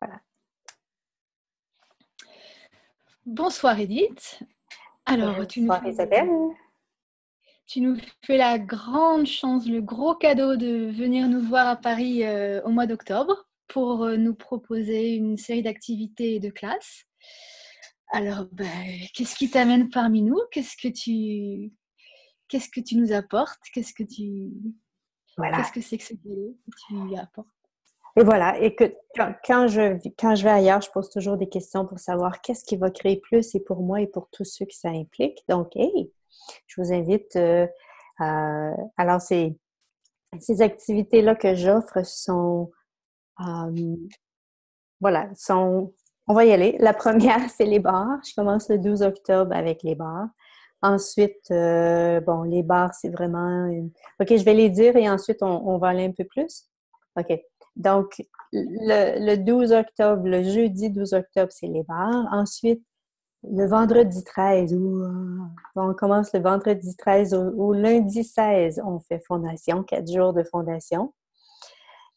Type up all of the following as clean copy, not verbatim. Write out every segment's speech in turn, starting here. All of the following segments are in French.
Voilà. Bonsoir Edith. Alors, Bonsoir Isabelle. tu nous fais la grande chance, le gros cadeau de venir nous voir à Paris au mois d'octobre pour nous proposer une série d'activités et de classes. Alors, qu'est-ce qui t'amène parmi nous? Qu'est-ce que tu nous apportes? Voilà. Qu'est-ce que c'est que ce cadeau que tu apportes? Et voilà. Et que quand je vais ailleurs, je pose toujours des questions pour savoir qu'est-ce qui va créer plus et pour moi et pour tous ceux que ça implique. Donc, hey, je vous invite. Alors, ces activités-là que j'offre sont, euh, voilà, on va y aller. La première, c'est les bars. Je commence le 12 octobre avec les bars. Ensuite, bon, les bars, c'est vraiment... OK, je vais les dire et ensuite, on va aller un peu plus. OK. Donc, le 12 octobre, le jeudi 12 octobre, c'est les bars. Ensuite, le vendredi 13, on commence le vendredi 13 au lundi 16, on fait fondation, 4 jours de fondation.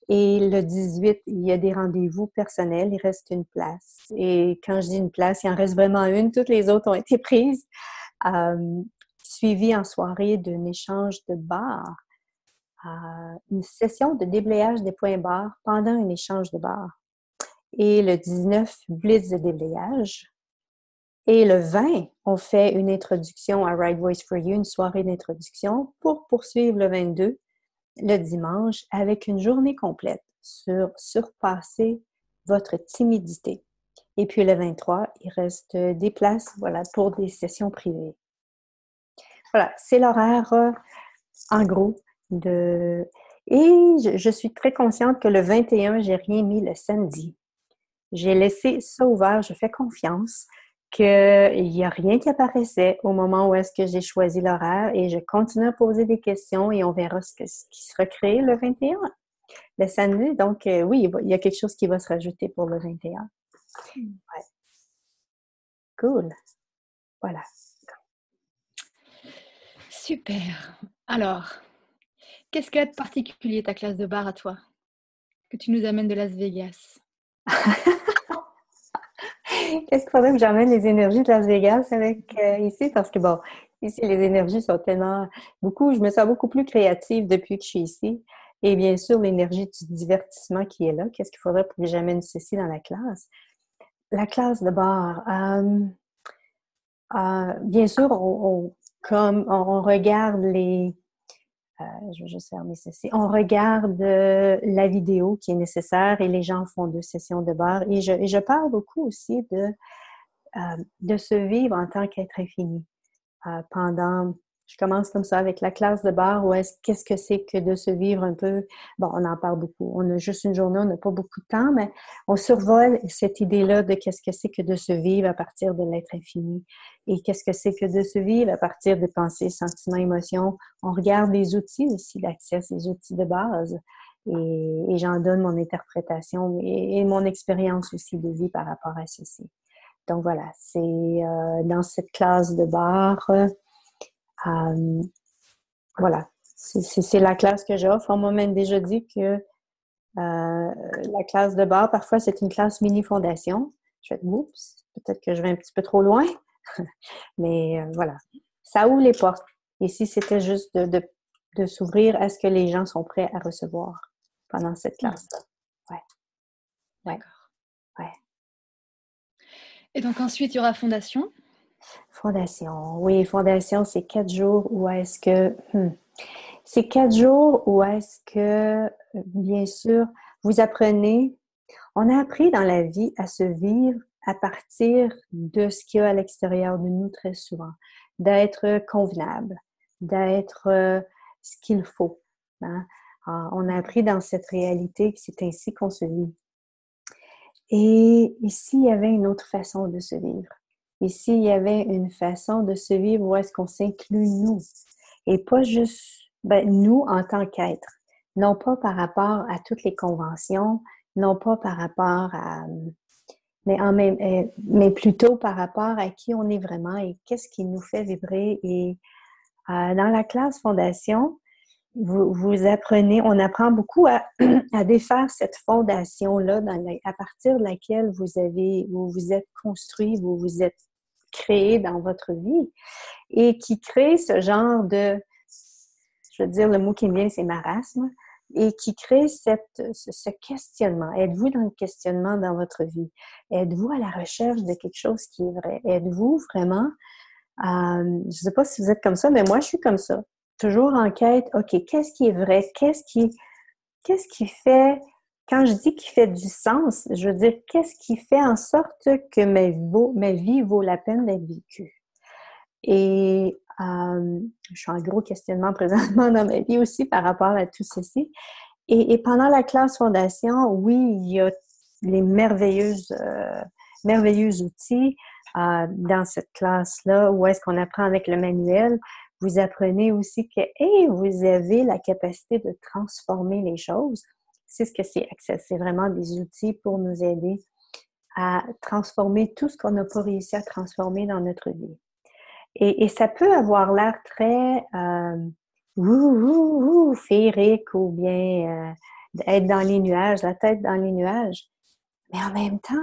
Et le 18, il y a des rendez-vous personnels, il reste une place. Et quand je dis une place, il en reste vraiment une, toutes les autres ont été prises. Suivi en soirée d'un échange de bars, une session de déblayage des points barres pendant un échange de bars. Et le 19, blitz de déblayage. Et le 20, on fait une introduction à Right Voice for You, une soirée d'introduction pour poursuivre le 22, le dimanche, avec une journée complète sur surpasser votre timidité. Et puis le 23, il reste des places, voilà, pour des sessions privées. Voilà, c'est l'horaire en gros de... Et je suis très consciente que le 21, j'ai rien mis le samedi. J'ai laissé ça ouvert, je fais confiance qu'il n'y a rien qui apparaissait au moment où est-ce que j'ai choisi l'horaire et je continue à poser des questions et on verra ce qui sera créé le 21, le samedi. Donc, oui, il y a quelque chose qui va se rajouter pour le 21. Ouais. Cool. Voilà. Super. Alors, qu'est-ce qu'elle a de particulier ta classe de bar à toi, que tu nous amènes de Las Vegas? Qu'est-ce qu'il faudrait que j'emmène les énergies de Las Vegas avec ici? Parce que bon, ici, les énergies sont tellement je me sens beaucoup plus créative depuis que je suis ici. Et bien sûr, l'énergie du divertissement qui est là. Qu'est-ce qu'il faudrait pour que j'amène ceci dans la classe? La classe de bar. Bien sûr, comme on regarde je vais juste fermer ceci. On regarde la vidéo qui est nécessaire et les gens font 2 sessions de bar. Et je parle beaucoup aussi de se vivre en tant qu'être infini. Je commence comme ça avec la classe de bar où qu'est-ce que c'est que de se vivre un peu, bon, on en parle beaucoup, on a juste une journée, on n'a pas beaucoup de temps, mais on survole cette idée-là de qu'est-ce que c'est que de se vivre à partir de l'être infini et qu'est-ce que c'est que de se vivre à partir des pensées, sentiments, émotions. On regarde les outils aussi d'accès, les outils de base et j'en donne mon interprétation et mon expérience aussi de vie par rapport à ceci. Donc voilà, c'est dans cette classe de bar, voilà, c'est la classe que j'offre. On m'a même déjà dit que la classe de bar, parfois, c'est une classe mini-fondation. Je fais, oups, peut-être que je vais un petit peu trop loin, mais voilà, ça ouvre les portes. Ici, c'était juste de s'ouvrir à ce que les gens sont prêts à recevoir pendant cette classe-là. Ouais. Ouais. D'accord. Ouais. Et donc ensuite, il y aura Fondation. Fondation. Oui, Fondation, c'est 4 jours où est-ce que... C'est 4 jours où est-ce que, bien sûr, vous apprenez... On a appris dans la vie à se vivre à partir de ce qu'il y a à l'extérieur de nous très souvent. D'être convenable, d'être ce qu'il faut. Hein? On a appris dans cette réalité que c'est ainsi qu'on se vit. Et ici, il y avait une autre façon de se vivre. Ici, il y avait une façon de se vivre où est-ce qu'on s'inclut nous. Et pas juste nous en tant qu'être. Non pas par rapport à toutes les conventions, non pas par rapport à... mais plutôt par rapport à qui on est vraiment et qu'est-ce qui nous fait vibrer. Et dans la classe Fondation, vous apprenez, on apprend beaucoup à défaire cette fondation-là à partir de laquelle vous vous êtes construit, vous vous êtes créé dans votre vie et qui crée ce genre de, je veux dire, le mot qui me vient, c'est marasme, et qui crée ce questionnement. Êtes-vous dans le questionnement dans votre vie? Êtes-vous à la recherche de quelque chose qui est vrai? Êtes-vous vraiment, je ne sais pas si vous êtes comme ça, mais moi, je suis comme ça. Toujours en quête, OK, qu'est-ce qui est vrai? Qu'est-ce qui fait, quand je dis qu'il fait du sens, je veux dire, qu'est-ce qui fait en sorte que ma vie vaut la peine d'être vécue? Et je suis en gros questionnement présentement dans ma vie aussi par rapport à tout ceci. Et pendant la classe fondation, oui, il y a les merveilleux outils dans cette classe-là où est-ce qu'on apprend avec le manuel. Vous apprenez aussi que vous avez la capacité de transformer les choses. C'est ce que c'est Access. C'est vraiment des outils pour nous aider à transformer tout ce qu'on n'a pas réussi à transformer dans notre vie. Et ça peut avoir l'air très féerique ou bien être dans les nuages, la tête dans les nuages. Mais en même temps,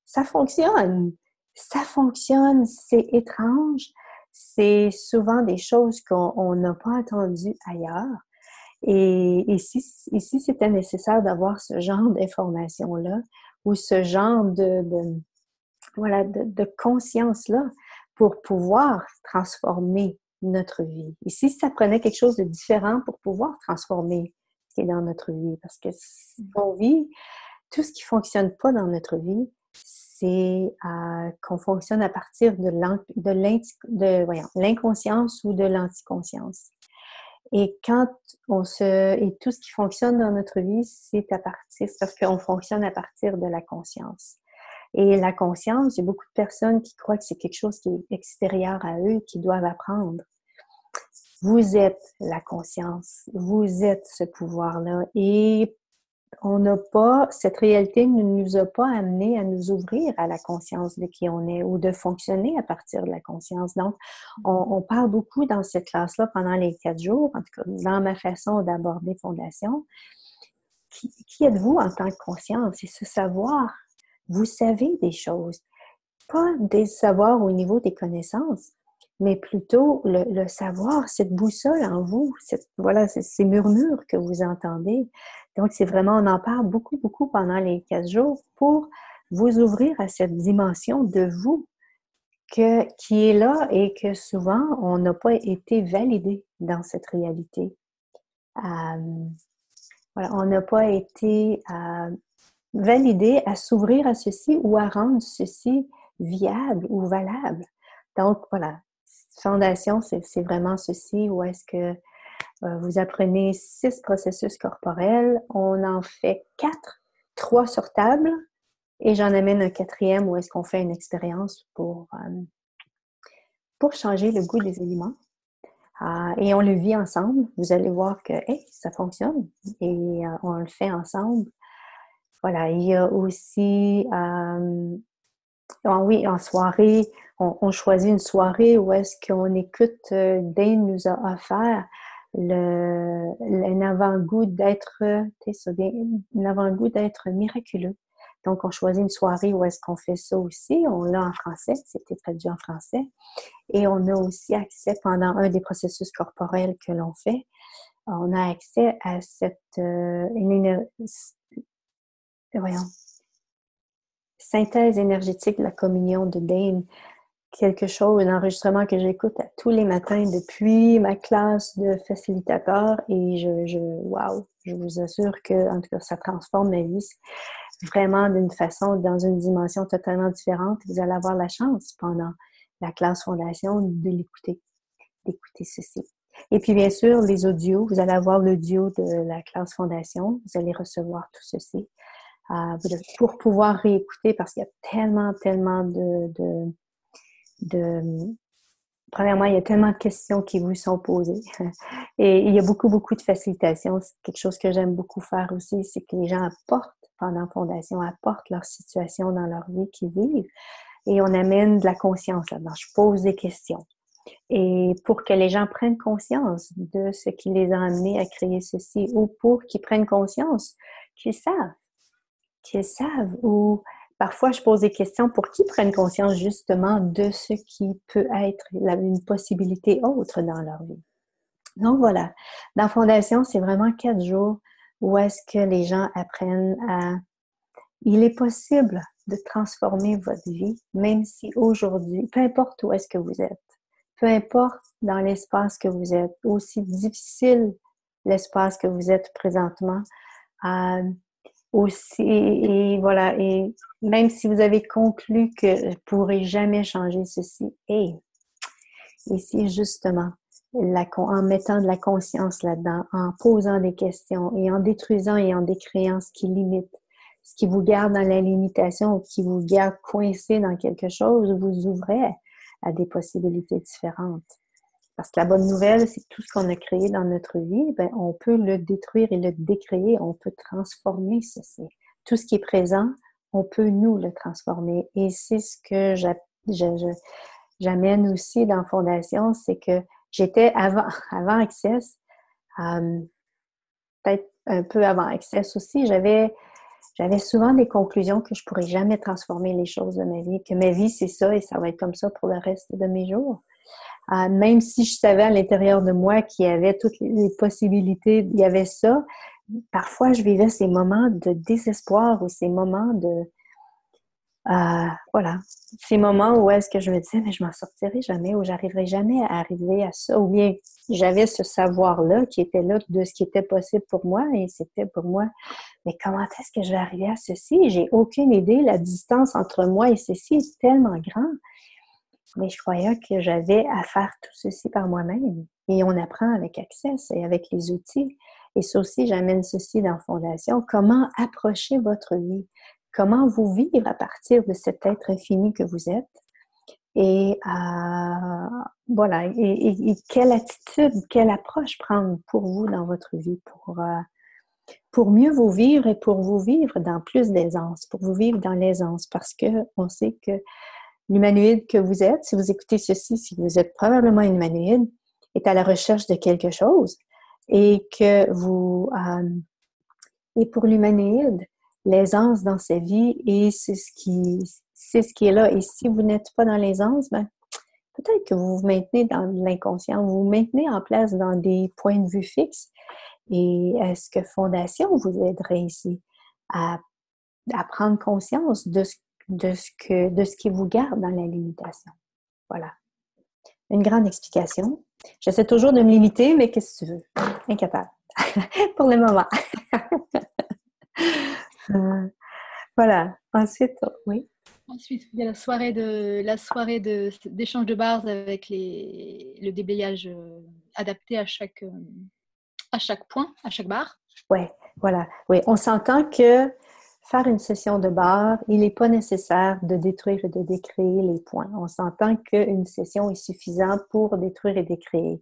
ça fonctionne. Ça fonctionne, c'est étrange. C'est souvent des choses qu'on n'a pas entendues ailleurs. Et ici, c'était nécessaire d'avoir ce genre d'information-là ou ce genre de conscience-là pour pouvoir transformer notre vie. Ici, ça prenait quelque chose de différent pour pouvoir transformer ce qui est dans notre vie. Parce que si on vit, tout ce qui ne fonctionne pas dans notre vie, c'est qu'on fonctionne à partir de l'inconscience ou de l'anticonscience. Et et tout ce qui fonctionne dans notre vie, c'est parce qu'on fonctionne à partir de la conscience. Et la conscience, il y a beaucoup de personnes qui croient que c'est quelque chose qui est extérieur à eux, qu'ils doivent apprendre. Vous êtes la conscience, vous êtes ce pouvoir-là. Et cette réalité ne nous a pas amené à nous ouvrir à la conscience de qui on est ou de fonctionner à partir de la conscience. Donc, on parle beaucoup dans cette classe-là pendant les 4 jours, en tout cas dans ma façon d'aborder Fondation. Qui êtes-vous en tant que conscience? C'est ce savoir. Vous savez des choses. Pas des savoirs au niveau des connaissances, mais plutôt le savoir, cette boussole en vous, ces murmures que vous entendez. Donc, c'est vraiment, on en parle beaucoup, beaucoup pendant les 4 jours pour vous ouvrir à cette dimension de vous qui est là et que souvent, on n'a pas été validé dans cette réalité. On n'a pas été validé à s'ouvrir à ceci ou à rendre ceci viable ou valable. Donc, voilà, Fondation, c'est vraiment ceci où est-ce que vous apprenez 6 processus corporels. On en fait 4, 3 sur table et j'en amène un 4e où est-ce qu'on fait une expérience pour changer le goût des aliments. Et on le vit ensemble. Vous allez voir que ça fonctionne et on le fait ensemble. Voilà, il y a aussi oui, en soirée, on choisit une soirée où est-ce qu'on écoute, Dane nous a offert un avant-goût d'être miraculeux. Donc, on choisit une soirée où est-ce qu'on fait ça aussi. On l'a en français, c'était traduit en français. Et on a aussi accès, pendant un des processus corporels que l'on fait, on a accès à cette synthèse énergétique de la communion de Dane, un enregistrement que j'écoute tous les matins depuis ma classe de facilitateur et je vous assure que, en tout cas, ça transforme ma vie vraiment d'une façon, dans une dimension totalement différente. Vous allez avoir la chance pendant la classe Fondation d'écouter ceci. Et puis, bien sûr, les audios, vous allez avoir l'audio de la classe Fondation, vous allez recevoir tout ceci. Pour pouvoir réécouter parce qu'il y a tellement premièrement, il y a tellement de questions qui vous sont posées et il y a beaucoup de facilitation. C'est quelque chose que j'aime beaucoup faire aussi, c'est que les gens pendant Fondation, apportent leur situation dans leur vie qu'ils vivent et on amène de la conscience là-dedans. Je pose des questions. Et pour que les gens prennent conscience de ce qui les a amenés à créer ceci, ou pour qu'ils prennent conscience qu'ils savent, ou parfois je pose des questions pour qu'ils prennent conscience justement de ce qui peut être une possibilité autre dans leur vie. Donc voilà, dans Fondation, c'est vraiment 4 jours où est-ce que les gens apprennent à... Il est possible de transformer votre vie, même si aujourd'hui, peu importe où est-ce que vous êtes, peu importe dans l'espace que vous êtes, aussi difficile l'espace que vous êtes présentement, aussi, et voilà, et même si vous avez conclu que je ne pourrai jamais changer ceci, et ici justement, en mettant de la conscience là-dedans, en posant des questions et en détruisant et en décréant ce qui limite, ce qui vous garde dans la limitation ou qui vous garde coincé dans quelque chose, vous ouvrez à des possibilités différentes. Parce que la bonne nouvelle, c'est que tout ce qu'on a créé dans notre vie, ben, on peut le détruire et le décréer, on peut transformer ceci. Tout ce qui est présent, on peut nous le transformer. Et c'est ce que j'amène aussi dans Fondation, c'est que j'étais avant Access, peut-être un peu avant Access aussi, j'avais souvent des conclusions que je pourrais jamais transformer les choses de ma vie, que ma vie c'est ça et ça va être comme ça pour le reste de mes jours. Même si je savais à l'intérieur de moi qu'il y avait toutes les possibilités, il y avait ça, parfois je vivais ces moments de désespoir ou ces moments de... voilà, ces moments où est-ce que je me disais, mais je m'en sortirai jamais ou j'arriverai jamais à arriver à ça. Ou bien j'avais ce savoir-là qui était là de ce qui était possible pour moi et c'était pour moi, mais comment est-ce que je vais arriver à ceci? J'ai aucune idée. La distance entre moi et ceci est tellement grande. Mais je croyais que j'avais à faire tout ceci par moi-même. Et on apprend avec Access et avec les outils. Et ça aussi, j'amène ceci dans Fondation. Comment approcher votre vie? Comment vous vivre à partir de cet être infini que vous êtes? Et voilà. Et quelle attitude, quelle approche prendre pour vous dans votre vie pour mieux vous vivre et pour vous vivre dans plus d'aisance, pour vous vivre dans l'aisance. Parce qu'on sait que l'humanoïde que vous êtes, si vous écoutez ceci, si vous êtes probablement une humanoïde, est à la recherche de quelque chose et que et pour l'humanoïde, l'aisance dans sa vie et c'est ce qui est là. Et si vous n'êtes pas dans l'aisance, ben, peut-être que vous vous maintenez dans l'inconscient, vous vous maintenez en place dans des points de vue fixes. Et est-ce que Fondation vous aiderait ici à prendre conscience de ce qui vous garde dans la limitation? Voilà. Une grande explication. J'essaie toujours de me limiter, mais qu'est-ce que tu veux? Incapable. Pour le moment. Voilà. Ensuite, oui. Ensuite, il y a d'échange de bars avec le déblayage adapté à chaque point, à chaque bar. Oui, voilà. Oui, on s'entend que faire une session de bar, il n'est pas nécessaire de détruire et de décréer les points. On s'entend qu'une session est suffisante pour détruire et décréer.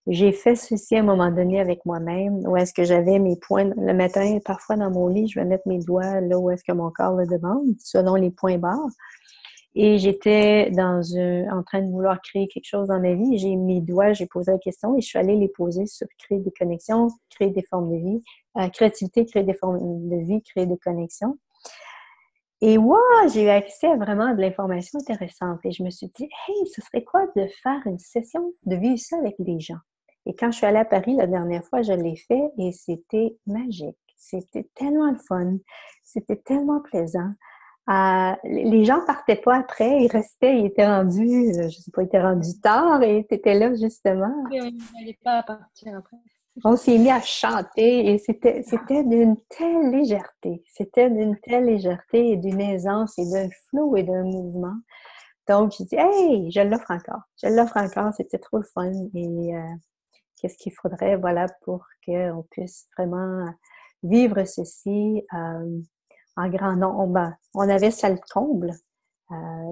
J'ai fait ceci à un moment donné avec moi-même, où est-ce que j'avais mes points le matin, parfois dans mon lit, je vais mettre mes doigts là où est-ce que mon corps le demande, selon les points barres. Et j'étais en train de vouloir créer quelque chose dans ma vie. J'ai mis mes doigts, j'ai posé la question et je suis allée les poser sur créer des connexions, créer des formes de vie, créativité, créer des formes de vie, créer des connexions. Et wow, j'ai eu accès à vraiment de l'information intéressante. Et je me suis dit, hey, ce serait quoi de faire une session, de vivre ça avec des gens? Et quand je suis allée à Paris la dernière fois, je l'ai fait et c'était magique. C'était tellement le fun. C'était tellement plaisant. Les gens partaient pas après, ils restaient, ils étaient rendus, je sais pas, ils étaient rendus tard et tu étais là justement. Oui, il n'allait pas partir après. On s'est mis à chanter et c'était d'une telle légèreté. C'était d'une telle légèreté et d'une aisance et d'un flow et d'un mouvement. Donc, j'ai dit, hey, je l'offre encore. Je l'offre encore, c'était trop le fun. Et qu'est-ce qu'il faudrait, voilà, pour qu'on puisse vraiment vivre ceci en grand nombre. On avait ça le comble.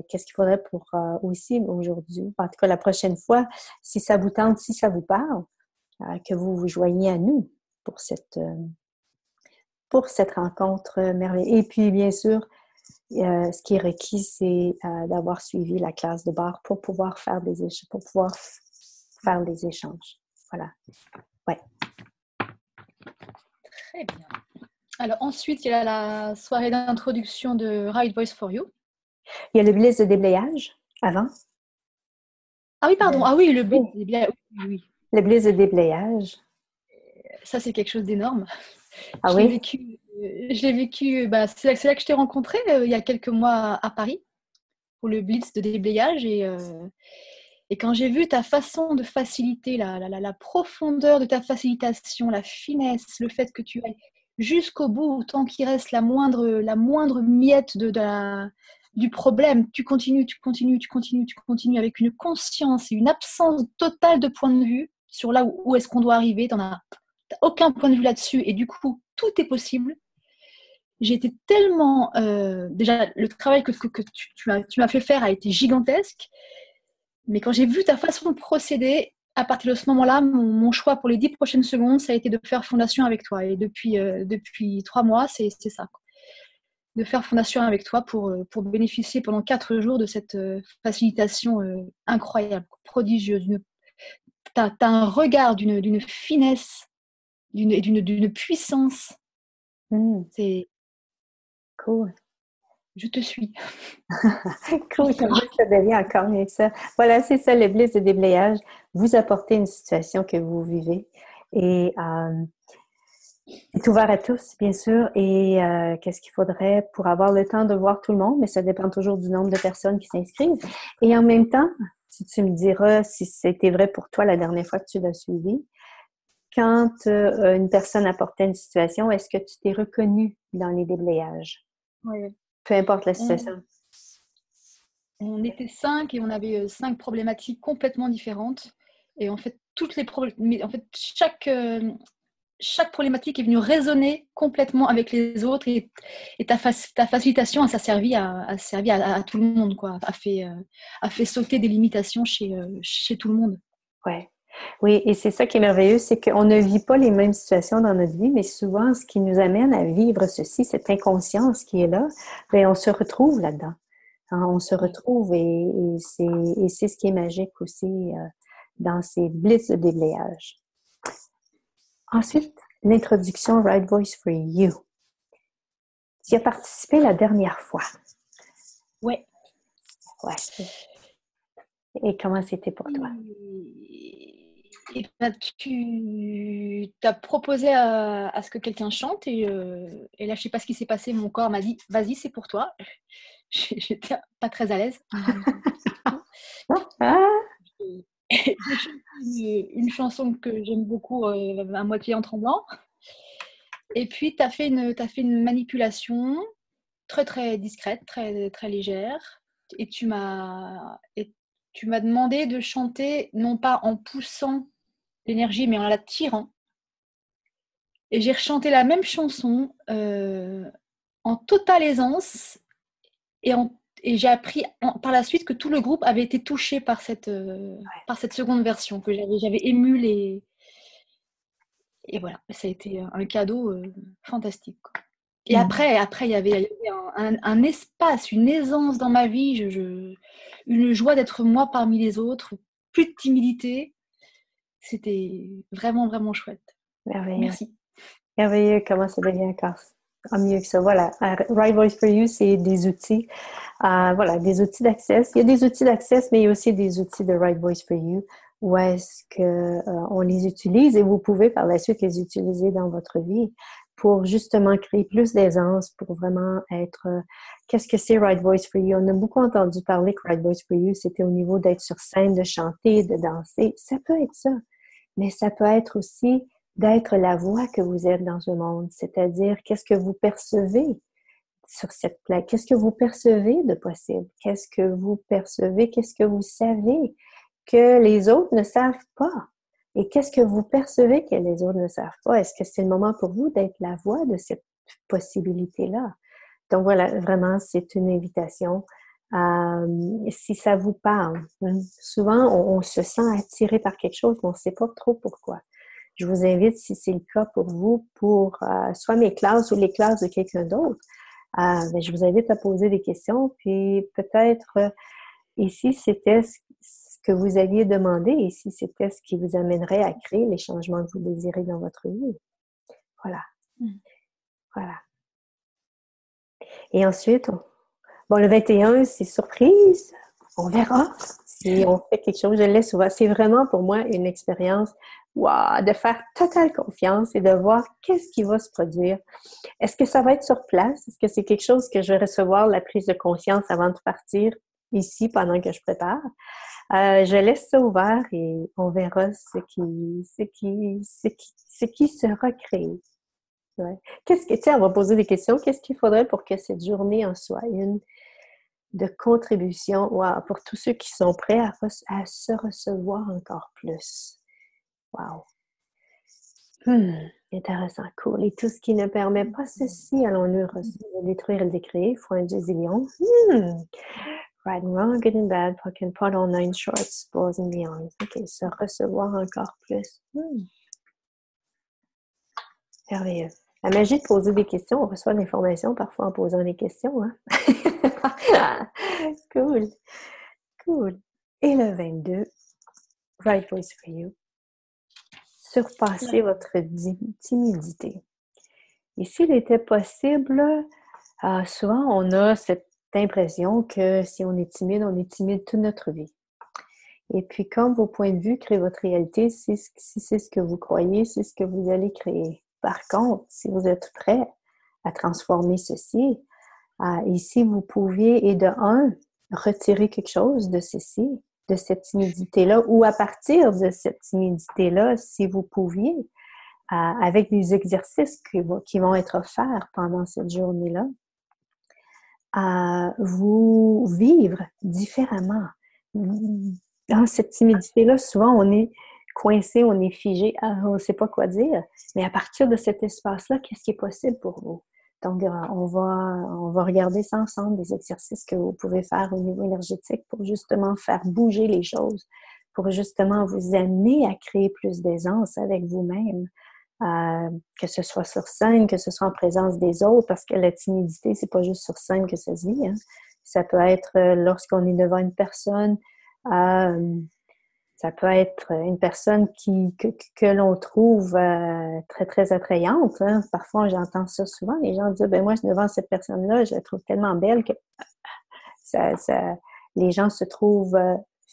Qu'est-ce qu'il faudrait pour aussi aujourd'hui, en tout cas la prochaine fois, si ça vous tente, si ça vous parle, que vous vous joignez à nous pour cette rencontre merveilleuse. Et puis, bien sûr, Ce qui est requis, c'est d'avoir suivi la classe de barre pour pouvoir faire des échanges. Voilà. Ouais. Très bien. Alors ensuite, il y a la soirée d'introduction de Right Voice for You. Il y a le blitz de déblayage avant. Ah oui, pardon. Ah oui, le blitz de déblayage. Oui. Le blitz de déblayage. Ça, c'est quelque chose d'énorme. Ah je oui? l'ai vécu, c'est là que je t'ai rencontré il y a quelques mois à Paris pour le blitz de déblayage. Et quand j'ai vu ta façon de faciliter, la profondeur de ta facilitation, la finesse, le fait que tu ailles jusqu'au bout, tant qu'il reste la moindre miette du problème, tu continues avec une conscience et une absence totale de point de vue sur là où est-ce qu'on doit arriver. T'as aucun point de vue là-dessus et du coup, tout est possible. J'ai été tellement... déjà, le travail que tu m'as fait faire a été gigantesque. Mais quand j'ai vu ta façon de procéder, à partir de ce moment-là, mon choix pour les 10 prochaines secondes, ça a été de faire fondation avec toi. Et depuis 3 mois, c'est ça. De faire fondation avec toi pour bénéficier pendant 4 jours de cette facilitation incroyable, prodigieuse. T'as un regard d'une finesse, d'une puissance. C'est cool. Je te suis. Cool, ça devient encore mieux que ça. Voilà, c'est ça, le blitz de déblayage. Vous apportez une situation que vous vivez et c'est ouvert à tous, bien sûr. Et qu'est-ce qu'il faudrait pour avoir le temps de voir tout le monde? Mais ça dépend toujours du nombre de personnes qui s'inscrivent. Et en même temps, si tu me diras si c'était vrai pour toi la dernière fois que tu l'as suivi, quand une personne apportait une situation, est-ce que tu t'es reconnu dans les déblayages? Oui. Peu importe la situation. On était 5 et on avait 5 problématiques complètement différentes. Et en fait, chaque problématique est venue résonner complètement avec les autres et ta facilitation, ça a servi à tout le monde, quoi. A fait sauter des limitations chez tout le monde. Ouais. Oui, et c'est ça qui est merveilleux, c'est qu'on ne vit pas les mêmes situations dans notre vie, mais souvent, ce qui nous amène à vivre ceci, cette inconscience qui est là, bien, on se retrouve là-dedans. Hein, on se retrouve et c'est ce qui est magique aussi dans ces blitz de déblayage. Ensuite, l'introduction Right Voice for You. Tu y as participé la dernière fois. Ouais. Ouais. Et comment c'était pour toi? Et ben, tu as proposé à ce que quelqu'un chante et là, je sais pas ce qui s'est passé. Mon corps m'a dit, vas-y, c'est pour toi. J'étais pas très à l'aise. Une chanson que j'aime beaucoup, à moitié en tremblant. Et puis, tu as fait une manipulation très, très discrète, très, très légère. Et tu m'as demandé de chanter, non pas en poussant l'énergie, mais en la tirant. Et j'ai rechanté la même chanson en totale aisance et j'ai appris par la suite que tout le groupe avait été touché par cette seconde version, que j'avais ému les... Et voilà, ça a été un cadeau fantastique, quoi. Et après, il y avait un espace, une aisance dans ma vie, une joie d'être moi parmi les autres, plus de timidité. C'était vraiment, vraiment chouette. Merveilleux. Merci. Merveilleux, comment ça devient encore mieux que ça. Voilà, Right Voice for You, c'est des outils. Voilà, des outils d'accès. Il y a des outils d'accès, mais il y a aussi des outils de Right Voice for You où est-ce qu'on les utilise et vous pouvez par la suite les utiliser dans votre vie pour justement créer plus d'aisance, pour vraiment être... qu'est-ce que c'est Right Voice for You? On a beaucoup entendu parler que Right Voice for You, c'était au niveau d'être sur scène, de chanter, de danser. Ça peut être ça, mais ça peut être aussi d'être la voix que vous êtes dans ce monde, c'est-à-dire qu'est-ce que vous percevez sur cette planète, qu'est-ce que vous percevez de possible, qu'est-ce que vous percevez, qu'est-ce que vous savez que les autres ne savent pas et qu'est-ce que vous percevez que les autres ne savent pas. Est-ce que c'est le moment pour vous d'être la voix de cette possibilité-là? Donc voilà, vraiment, c'est une invitation. Si ça vous parle, souvent on se sent attiré par quelque chose, mais on ne sait pas trop pourquoi. Je vous invite, si c'est le cas pour vous, pour soit mes classes ou les classes de quelqu'un d'autre, Ben, je vous invite à poser des questions, puis peut-être ici, c'était ce que vous aviez demandé, ici, c'était ce qui vous amènerait à créer les changements que vous désirez dans votre vie. Voilà. Voilà. Et ensuite, bon, le 21, c'est surprise. On verra si on fait quelque chose. Je le laisse ouvert. C'est vraiment pour moi une expérience, wow, de faire totale confiance et de voir qu'est-ce qui va se produire. Est-ce que ça va être sur place? Est-ce que c'est quelque chose que je vais recevoir la prise de conscience avant de partir ici pendant que je prépare? Je laisse ça ouvert et on verra ce qui sera créé. Ouais. On va poser des questions. Qu'est-ce qu'il faudrait pour que cette journée en soit une de contribution, wow, pour tous ceux qui sont prêts à se recevoir encore plus? Wow! Intéressant, cool. Et tout ce qui ne permet pas ceci, allons-nous détruire et le décréer, fois un gazillion. Right and wrong, good and bad, pocket and pot, all nine shorts, balls and beyond. OK, se recevoir encore plus. Merveilleux. La magie de poser des questions, on reçoit de l'information parfois en posant des questions. Hein? Cool. Cool. Et le 22, Right Voice for You. Surpasser votre timidité. Et s'il était possible, souvent on a cette impression que si on est timide toute notre vie. Et puis, comme vos points de vue créent votre réalité, si c'est ce que vous croyez, c'est ce que vous allez créer. Par contre, si vous êtes prêt à transformer ceci, et si vous pouviez, et de un, retirer quelque chose de ceci, de cette timidité-là, ou à partir de cette timidité-là, si vous pouviez, avec des exercices qui vont être offerts pendant cette journée-là, vous vivre différemment. Dans cette timidité-là, souvent, on est coincé, on est figé, on ne sait pas quoi dire. Mais à partir de cet espace-là, qu'est-ce qui est possible pour vous? Donc, on va regarder ça ensemble, des exercices que vous pouvez faire au niveau énergétique pour justement faire bouger les choses, pour justement vous amener à créer plus d'aisance avec vous-même, que ce soit sur scène, que ce soit en présence des autres, parce que la timidité, c'est pas juste sur scène que ça se vit, hein. Ça peut être lorsqu'on est devant une personne, ça peut être une personne que l'on trouve très, très attrayante, hein. Parfois, j'entends ça souvent, les gens disent, ben moi, devant cette personne-là, je la trouve tellement belle que les gens se trouvent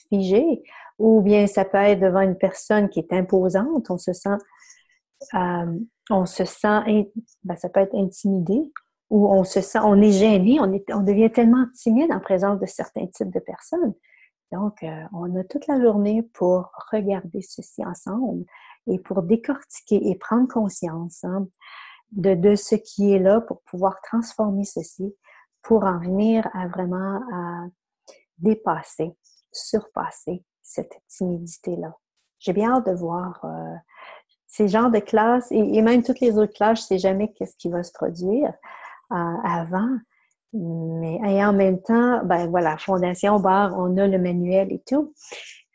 figés. Ou bien ça peut être devant une personne qui est imposante, on se sent, ça peut être intimidé, ou on est gêné, on devient tellement timide en présence de certains types de personnes. Donc, on a toute la journée pour regarder ceci ensemble et pour décortiquer et prendre conscience, hein, de ce qui est là pour pouvoir transformer ceci, pour en venir à vraiment dépasser, surpasser cette timidité-là. J'ai bien hâte de voir ces genres de classes et même toutes les autres classes, je ne sais jamais qu'est-ce qui va se produire avant. Mais et en même temps, ben voilà, Fondation Barre, on a le manuel et tout.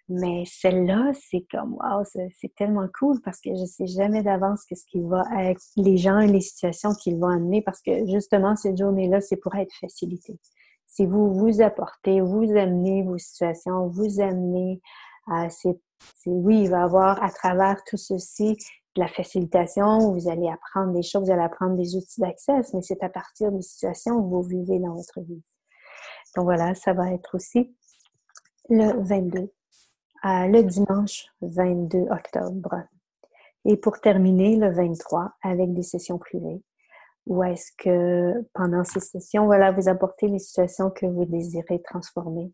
Mais celle-là, c'est comme wow, c'est tellement cool parce que je ne sais jamais d'avance qu'est-ce qui va être les gens et les situations qu'ils vont amener parce que justement, cette journée-là, c'est pour être facilité. Si vous apportez, vous amenez vos situations, vous amenez, oui, il va y avoir à travers tout ceci de la facilitation, vous allez apprendre des choses, vous allez apprendre des outils d'accès, mais c'est à partir des situations que vous vivez dans votre vie. Donc voilà, ça va être aussi le 22, le dimanche 22 octobre. Et pour terminer, le 23, avec des sessions privées, où est-ce que pendant ces sessions, voilà, vous apportez les situations que vous désirez transformer.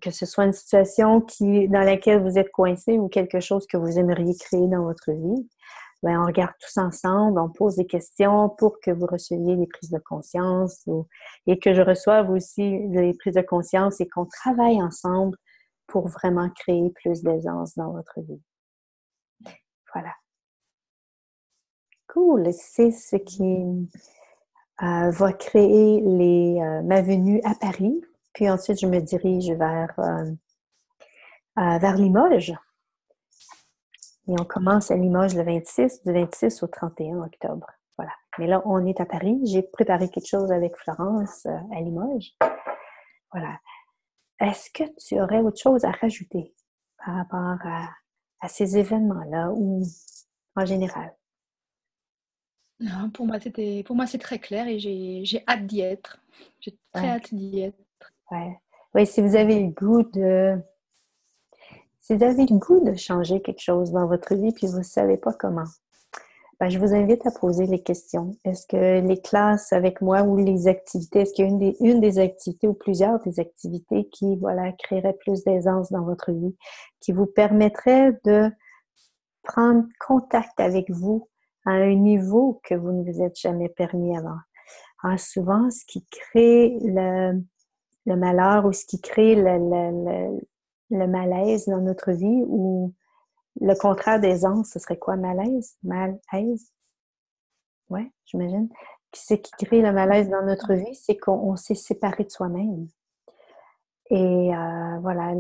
Que ce soit une situation dans laquelle vous êtes coincé ou quelque chose que vous aimeriez créer dans votre vie, bien, on regarde tous ensemble, on pose des questions pour que vous receviez des prises de conscience et que je reçoive aussi des prises de conscience et qu'on travaille ensemble pour vraiment créer plus d'aisance dans votre vie. Voilà. Cool. C'est ce qui va créer ma venue à Paris. Puis ensuite, je me dirige vers Limoges. Et on commence à Limoges le 26, du 26 au 31 octobre. Voilà. Mais là, on est à Paris. J'ai préparé quelque chose avec Florence à Limoges. Voilà. Est-ce que tu aurais autre chose à rajouter par rapport à ces événements-là ou en général? Non, pour moi, c'est très clair et j'ai hâte d'y être. J'ai très Ouais, hâte d'y être. ouais. Oui, si vous avez le goût de, si vous avez le goût de changer quelque chose dans votre vie puis vous ne savez pas comment, ben, je vous invite à poser les questions. Est-ce que les classes avec moi ou les activités, est-ce qu'il y a une des activités ou plusieurs des activités qui, voilà, créeraient plus d'aisance dans votre vie, qui vous permettraient de prendre contact avec vous à un niveau que vous ne vous êtes jamais permis avant. Alors, souvent, ce qui crée le malheur ou ce qui crée le malaise dans notre vie ou le contraire d'aisance, ce serait quoi? Malaise? Malaise? Ouais, j'imagine. Ce qui crée le malaise dans notre vie, c'est qu'on s'est séparé de soi-même. Et voilà,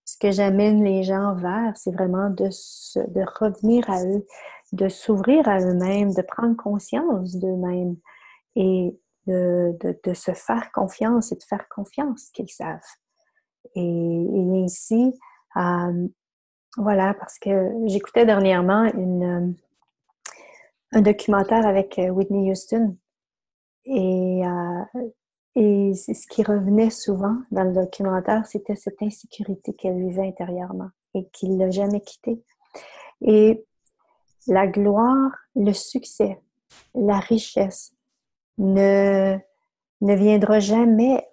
ce que j'amène les gens vers, c'est vraiment de revenir à eux, de s'ouvrir à eux-mêmes, de prendre conscience d'eux-mêmes et de se faire confiance et de faire confiance qu'ils savent. Et ainsi, voilà, parce que j'écoutais dernièrement un documentaire avec Whitney Houston et ce qui revenait souvent dans le documentaire, c'était cette insécurité qu'elle vivait intérieurement et qui ne l'a jamais quittée. Et la gloire, le succès, la richesse ne, ne viendra jamais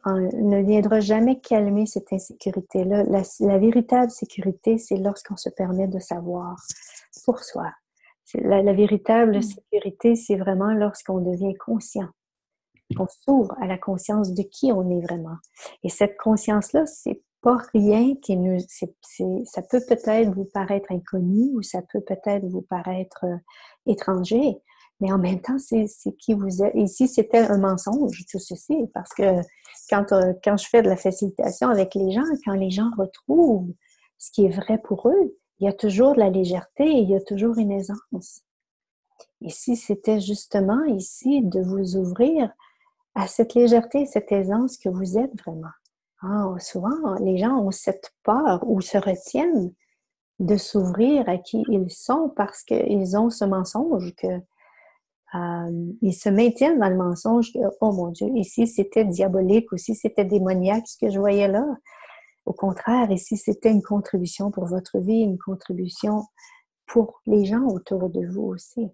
calmer cette insécurité-là. La véritable sécurité, c'est lorsqu'on se permet de savoir pour soi. La véritable sécurité, c'est vraiment lorsqu'on devient conscient, qu'on s'ouvre à la conscience de qui on est vraiment. Et cette conscience-là, c'est pas rien qui nous... ça peut peut-être vous paraître inconnu ou ça peut peut-être vous paraître étranger, mais en même temps, c'est qui vous êtes. Et si c'était un mensonge, tout ceci, parce que quand je fais de la facilitation avec les gens, quand les gens retrouvent ce qui est vrai pour eux, il y a toujours de la légèreté et il y a toujours une aisance. Et si c'était justement ici de vous ouvrir à cette légèreté, cette aisance que vous êtes vraiment. Ah, souvent, les gens ont cette peur ou se retiennent de s'ouvrir à qui ils sont parce qu'ils ont ce mensonge que ils se maintiennent dans le mensonge que, oh mon Dieu, ici c'était diabolique ou si c'était démoniaque ce que je voyais là. Au contraire, ici c'était une contribution pour votre vie, une contribution pour les gens autour de vous aussi.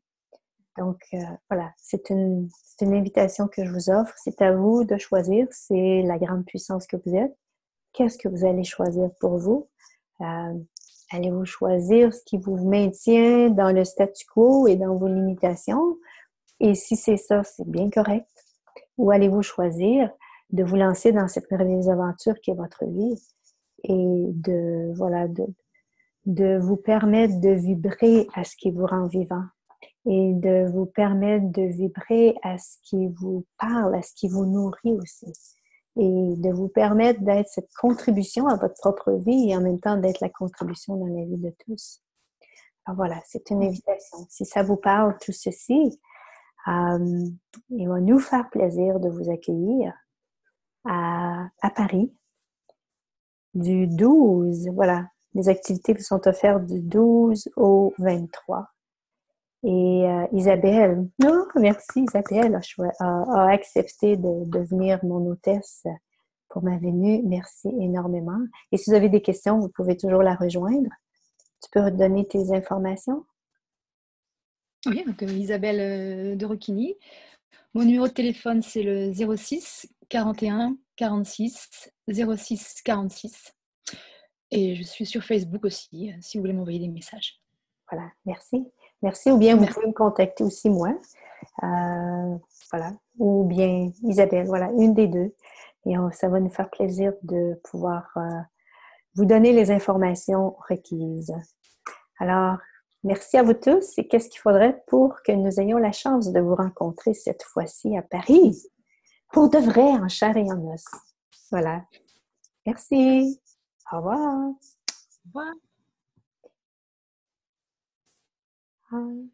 Donc, voilà, c'est une invitation que je vous offre. C'est à vous de choisir. C'est la grande puissance que vous êtes. Qu'est-ce que vous allez choisir pour vous? Euh, Allez-vous choisir ce qui vous maintient dans le statu quo et dans vos limitations? Et si c'est ça, c'est bien correct. Ou allez-vous choisir de vous lancer dans cette merveilleuse aventure qui est votre vie et voilà, de vous permettre de vibrer à ce qui vous rend vivant et de vous permettre de vibrer à ce qui vous parle, à ce qui vous nourrit aussi. Et de vous permettre d'être cette contribution à votre propre vie et en même temps d'être la contribution dans la vie de tous. Alors voilà, c'est une invitation. Si ça vous parle, tout ceci, il va nous faire plaisir de vous accueillir à Paris du 12. Voilà, les activités vous sont offertes du 12 au 23. Et Isabelle, oh, merci Isabelle, a accepté de devenir mon hôtesse pour ma venue. Merci énormément. Et si vous avez des questions, vous pouvez toujours la rejoindre. Tu peux redonner tes informations? Oui, donc Isabelle de Roquigny. Mon numéro de téléphone, c'est le 06 41 46 06 46. Et je suis sur Facebook aussi, si vous voulez m'envoyer des messages. Voilà, merci. Merci. Ou bien vous Merci. pouvez me contacter aussi moi. Voilà. Ou bien Isabelle, voilà, une des deux. Et ça va nous faire plaisir de pouvoir vous donner les informations requises. Alors, merci à vous tous. Et qu'est-ce qu'il faudrait pour que nous ayons la chance de vous rencontrer cette fois-ci à Paris? Pour de vrai, en chair et en os. Voilà. Merci. Au revoir. Au revoir. Bye.